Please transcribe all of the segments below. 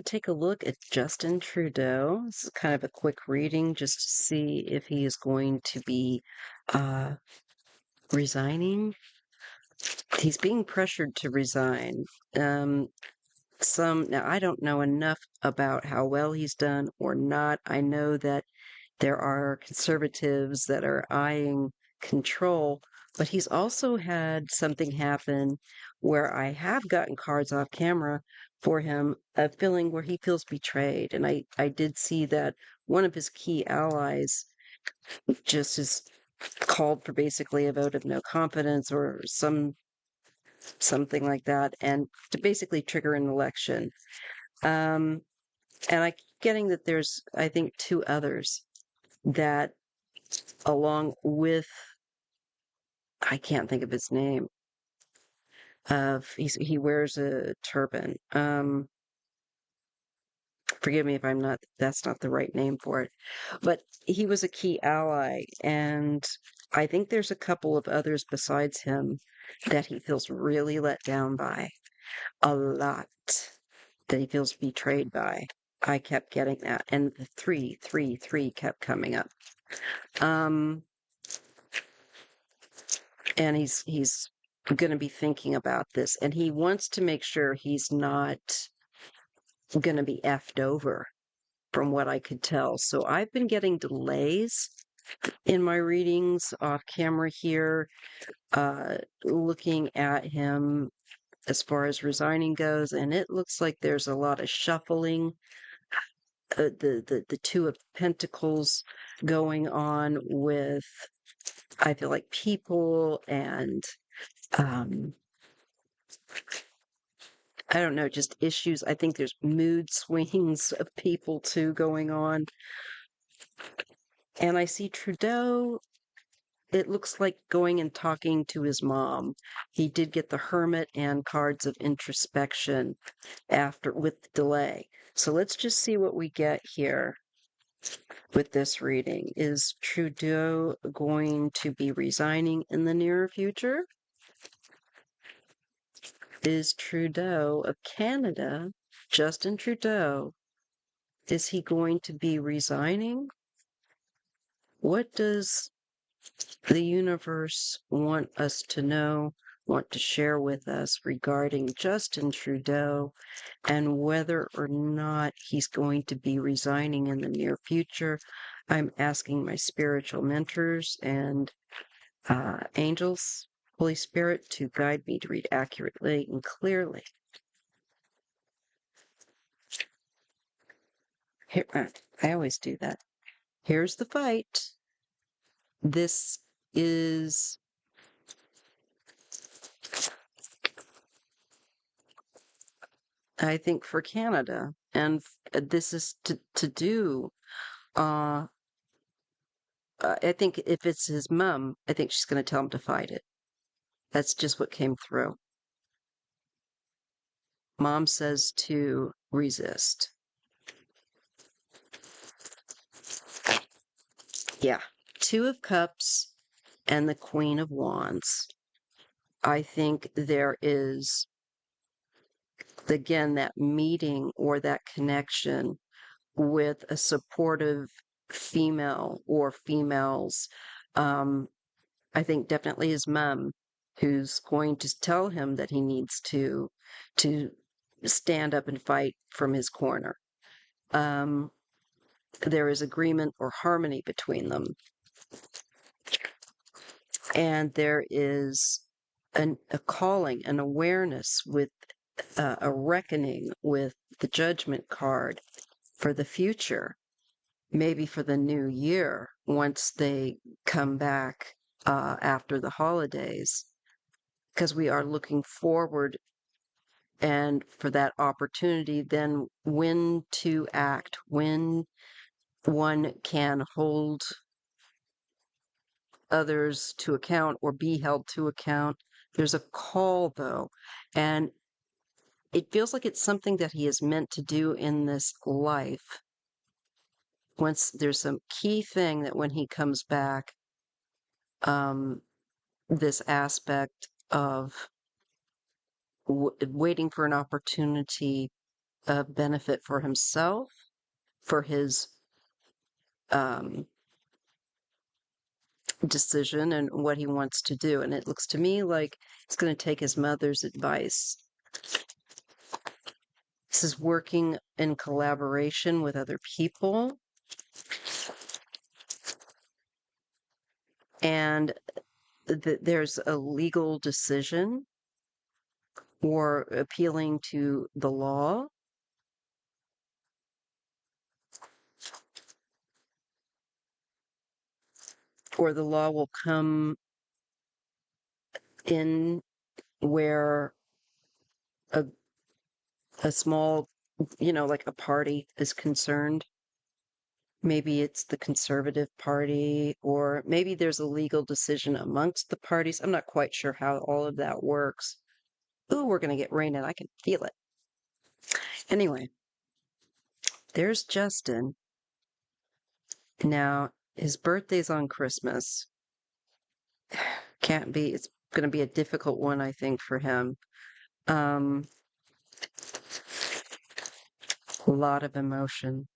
take a look at Justin Trudeau. This is kind of a quick reading just to see if he is going to be uh, resigning. He's being pressured to resign. Um, now I don't know enough about how well he's done or not. I know that there are conservatives that are eyeing control, but he's also had something happen where I have gotten cards off camera for him, a feeling where he feels betrayed. And I did see that one of his key allies just is called for basically a vote of no confidence or something like that, and to basically trigger an election. Um, and I keep getting that there's, I think, two others that, along with, I can't think of his name. He wears a turban. Forgive me if that's not the right name for it. But he was a key ally, and I think there's a couple of others besides him that he feels really let down by. A lot. That he feels betrayed by. I kept getting that. And the 333 kept coming up. Um, and he's going to be thinking about this, and he wants to make sure he's not going to be effed over, from what I could tell. So I've been getting delays in my readings off camera here, looking at him as far as resigning goes, and it looks like there's a lot of shuffling. The Two of Pentacles going on with, I feel like, people and I don't know, just issues. I think there's mood swings of people too going on. And I see Trudeau, it looks like going and talking to his mom. He did get the Hermit and cards of introspection after with the delay. So let's just see what we get here with this reading. Is Trudeau going to be resigning in the near future? Is Trudeau of Canada, Justin Trudeau, is he going to be resigning? What does the universe want us to know, want to share with us regarding Justin Trudeau and whether or not he's going to be resigning in the near future? I'm asking my spiritual mentors and angels, Holy Spirit, to guide me to read accurately and clearly. Here, I always do that. Here's the fight. This is, I think, for Canada, and this is to do. Uh, I think if it's his mom, I think she's going to tell him to fight it. That's just what came through. Mom says to resist. Yeah. Two of Cups and the Queen of Wands. I think there is, again, that meeting or that connection with a supportive female or females. I think definitely his mom, who's going to tell him that he needs to stand up and fight from his corner. There is agreement or harmony between them, and there is a calling, an awareness with a reckoning with the Judgment card for the future, maybe for the new year once they come back after the holidays, because we are looking forward and for that opportunity, then when to act, when one can hold others to account or be held to account. There's a call, though, and it feels like it's something that he is meant to do in this life. Once there's some key thing that when he comes back, this aspect of waiting for an opportunity a benefit for himself, for his um, decision and what he wants to do. And it looks to me like he's going to take his mother's advice. This is working in collaboration with other people. And there's a legal decision or appealing to the law. Or the law will come in where a, a small, like a party is concerned. Maybe it's the Conservative Party, or maybe there's a legal decision amongst the parties. I'm not quite sure how all of that works. Ooh, we're going to get rain and I can feel it. Anyway, there's Justin. Now, his birthday's on Christmas. Can't be, it's going to be a difficult one, I think, for him. A lot of emotion.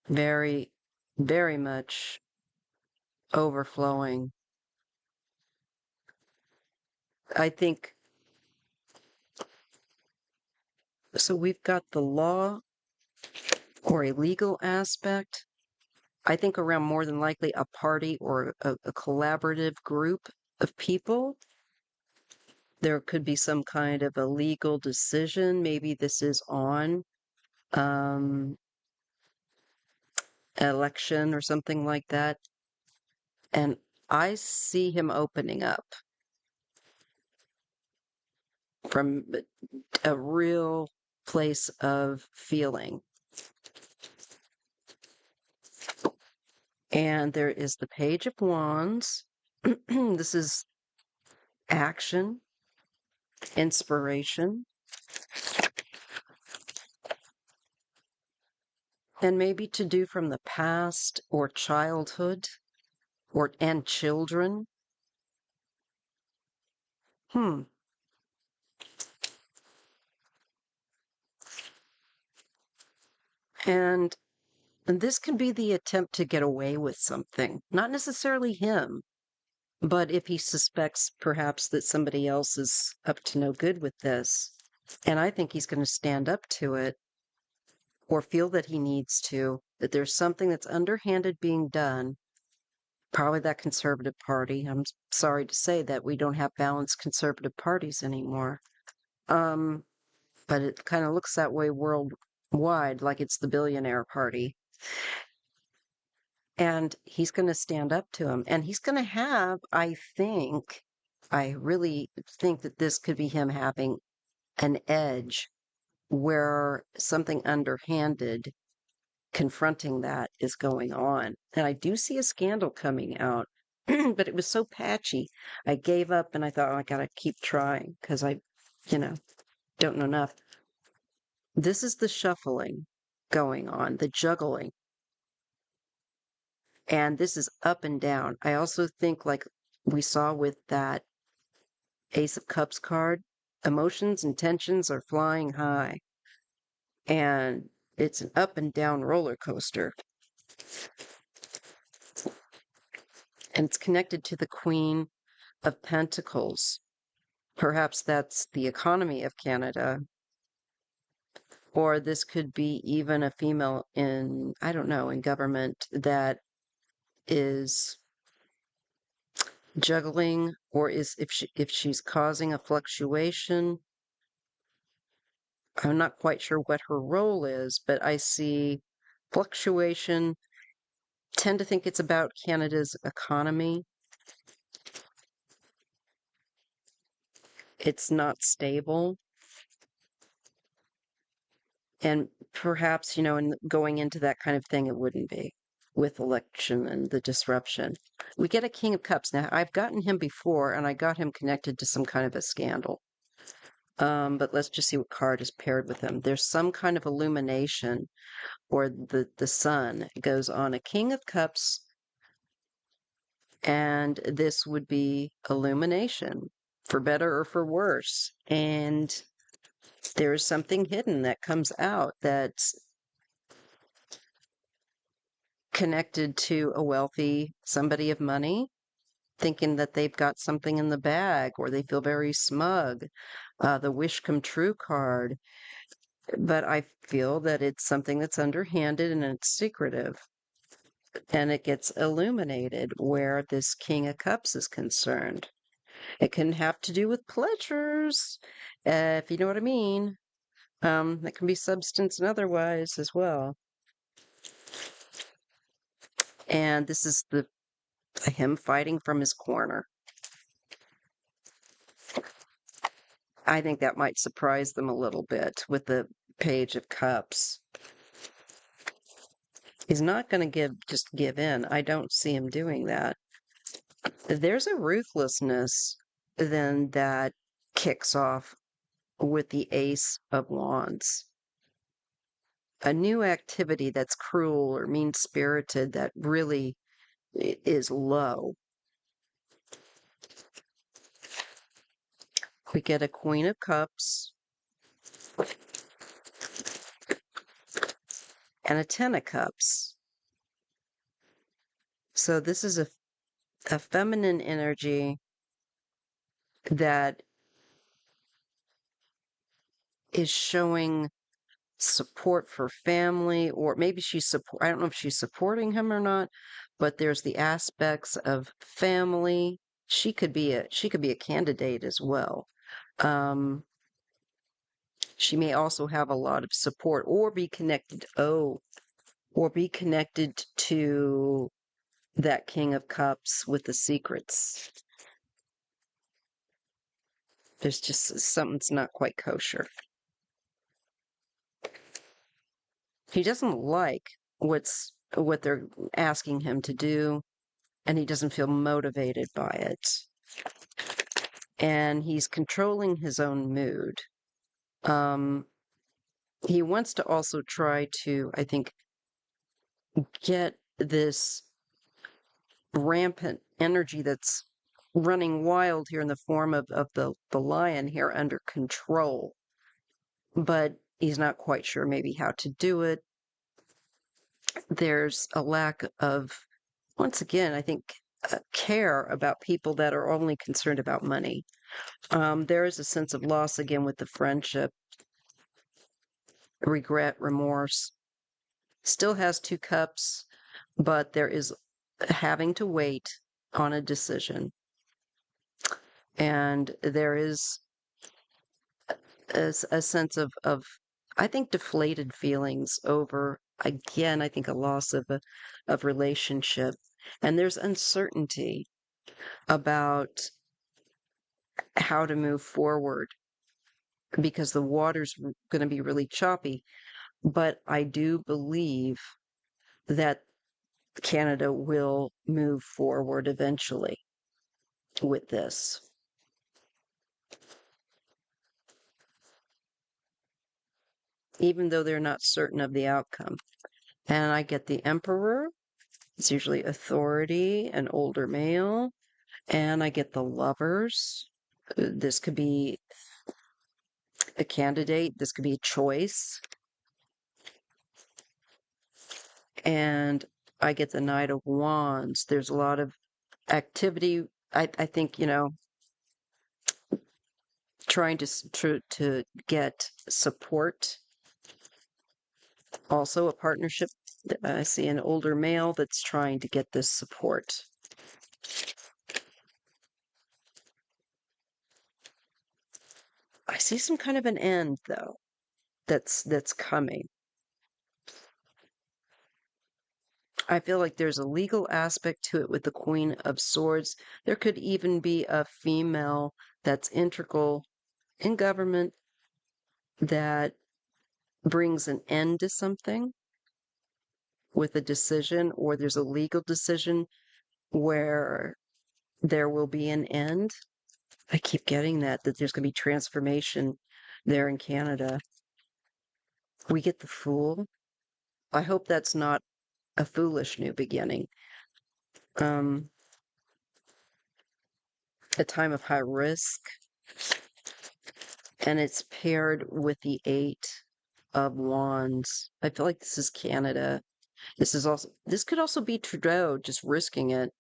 Very, very much overflowing. I think so. We've got the law or a legal aspect. I think around more than likely a party or a collaborative group of people. There could be some kind of a legal decision. Maybe this is on um, election or something like that. And I see him opening up from a real place of feeling. And there is the Page of Wands. This is action, inspiration, and maybe to do from the past or childhood and children. Hmm. And this can be the attempt to get away with something, not necessarily him, but if he suspects perhaps that somebody else is up to no good with this. And I think he's going to stand up to it or feel that he needs to, that there's something that's underhanded being done. Probably that Conservative Party. I'm sorry to say that we don't have balanced conservative parties anymore. But it kind of looks that way worldwide, like it's the billionaire party. And he's going to stand up to him. And he's going to have, I really think that this could be him having an edge where something underhanded confronting that is going on. And I do see a scandal coming out, but it was so patchy. I gave up and I thought, oh, I got to keep trying because you know, don't know enough. This is the shuffling going on, the juggling. And this is up and down. I also think, like we saw with that Ace of Cups card, emotions and tensions are flying high. And it's an up and down roller coaster. And it's connected to the Queen of Pentacles. Perhaps that's the economy of Canada. Or this could be even a female in, I don't know, in government that is juggling, or is if she's causing a fluctuation. I'm not quite sure what her role is, but I see fluctuation. Tend to think it's about Canada's economy. It's not stable. And perhaps, in going into that kind of thing, it wouldn't be with election and the disruption. We get a King of Cups. Now, I've gotten him before, and I got him connected to some kind of a scandal. But let's just see what card is paired with him. There's some kind of illumination, or the sun goes on a King of Cups, and this would be illumination, for better or for worse. And There is something hidden that comes out that's connected to a wealthy somebody of money, thinking that they've got something in the bag or they feel very smug. The wish come true card. But I feel that it's something that's underhanded and it's secretive. And it gets illuminated where this King of Cups is concerned. It can have to do with pleasures, if you know what I mean. It can be substance and otherwise as well. And this is the him fighting from his corner. I think that might surprise them a little bit with the Page of Cups. He's not going to just give in. I don't see him doing that. There's a ruthlessness then that kicks off with the Ace of Wands. A new activity that's cruel or mean-spirited that really is low. We get a Queen of Cups and a Ten of Cups. So this is a feminine energy that is showing support for family, or maybe I don't know if she's supporting him or not, but there's the aspects of family. She could be a candidate as well. She may also have a lot of support or be connected to that King of Cups with the secrets. There's just something's not quite kosher. He doesn't like what they're asking him to do, and he doesn't feel motivated by it. And he's controlling his own mood. He wants to also try to, I think, get this rampant energy that's running wild here in the form of the lion here under control. But he's not quite sure maybe how to do it. There's a lack of, once again, I think, care about people that are only concerned about money. There is a sense of loss again with the friendship, regret, remorse. Still has two cups, but there is having to wait on a decision. And there is a sense of, I think, deflated feelings over, again, I think a loss of relationship. And there's uncertainty about how to move forward because the water's going to be really choppy. But I do believe that Canada will move forward eventually with this. Even though they're not certain of the outcome. And I get the Emperor. It's usually authority, an older male. And I get the Lovers. This could be a candidate. This could be a choice. And I get the Knight of Wands. There's a lot of activity. I think, trying to get support. Also a partnership. I see an older male that's trying to get this support. I see some kind of an end, though, that's coming. I feel like there's a legal aspect to it with the Queen of Swords. There could even be a female that's integral in government that brings an end to something with a decision, or there's a legal decision where there will be an end. I keep getting that there's going to be transformation there in Canada. We get the Fool. I hope that's not a foolish new beginning. A time of high risk. and it's paired with the Eight of Wands. I feel like this is Canada. This could also be Trudeau just risking it,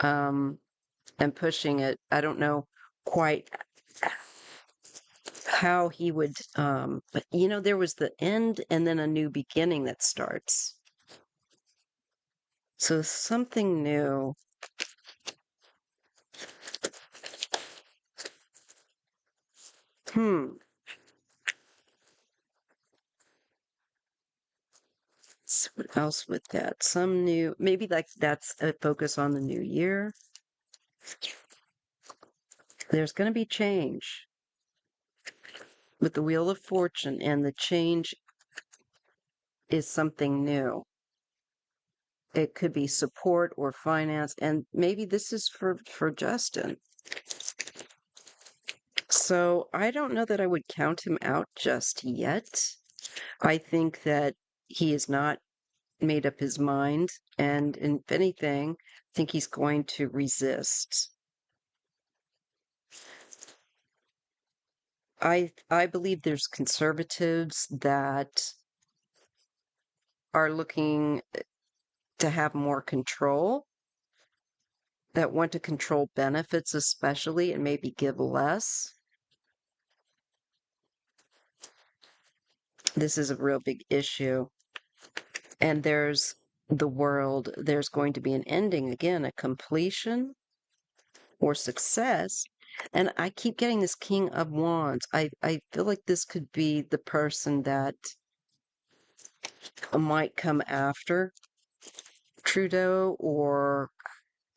um, and pushing it. I don't know quite how he would, but there was the end and then a new beginning that starts. So something new. Hmm. So what else with that? Some new, maybe like that's a focus on the new year. There's going to be change with the Wheel of Fortune, and the change is something new. It could be support or finance, and maybe this is for Justin. So I don't know that I would count him out just yet. I think that he has not made up his mind, and if anything, I think he's going to resist. I believe there's conservatives that are looking to have more control, that want to control benefits especially and maybe give less. This is a real big issue. And there's the world, there's going to be an ending again, a completion or success. And I keep getting this King of Wands. I feel like this could be the person that might come after Trudeau, or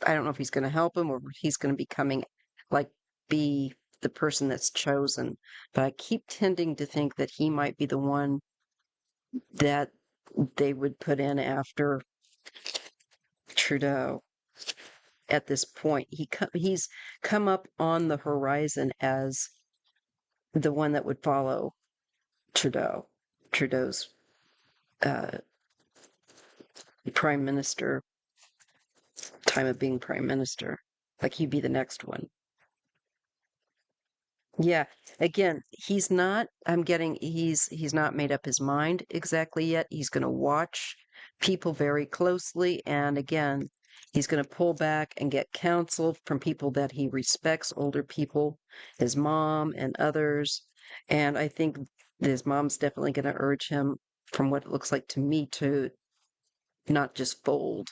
I don't know if he's going to help him or he's going to be coming, like, be the person that's chosen. But I keep tending to think that he might be the one that they would put in after Trudeau at this point. He's come up on the horizon as the one that would follow Trudeau's uh, prime minister, time of being prime minister. Like he'd be the next one. Yeah, again, he's not made up his mind exactly yet. He's going to watch people very closely, and again, he's going to pull back and get counsel from people that he respects, older people, his mom and others. And I think his mom's definitely going to urge him, from what it looks like to me, to not just fold,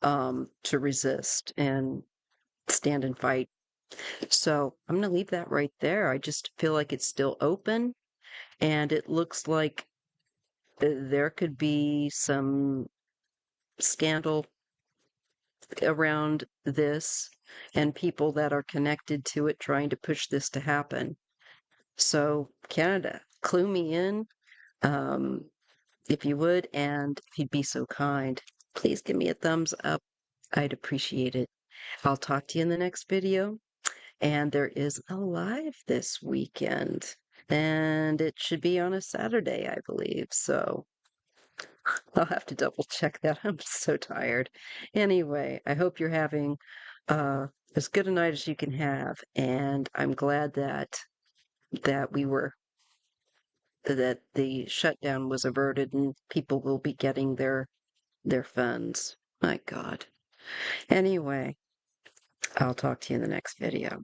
to resist and stand and fight. So I'm going to leave that right there. I just feel like it's still open, and it looks like there could be some scandal around this and people that are connected to it trying to push this to happen. So, Canada, clue me in, um, if you would, and if you'd be so kind, please give me a thumbs up. I'd appreciate it. I'll talk to you in the next video. And there is a live this weekend, and it should be on a Saturday, I believe. So I'll have to double check that. I'm so tired. Anyway, I hope you're having as good a night as you can have, and I'm glad that we were that the shutdown was averted and people will be getting their funds. My God. Anyway, I'll talk to you in the next video.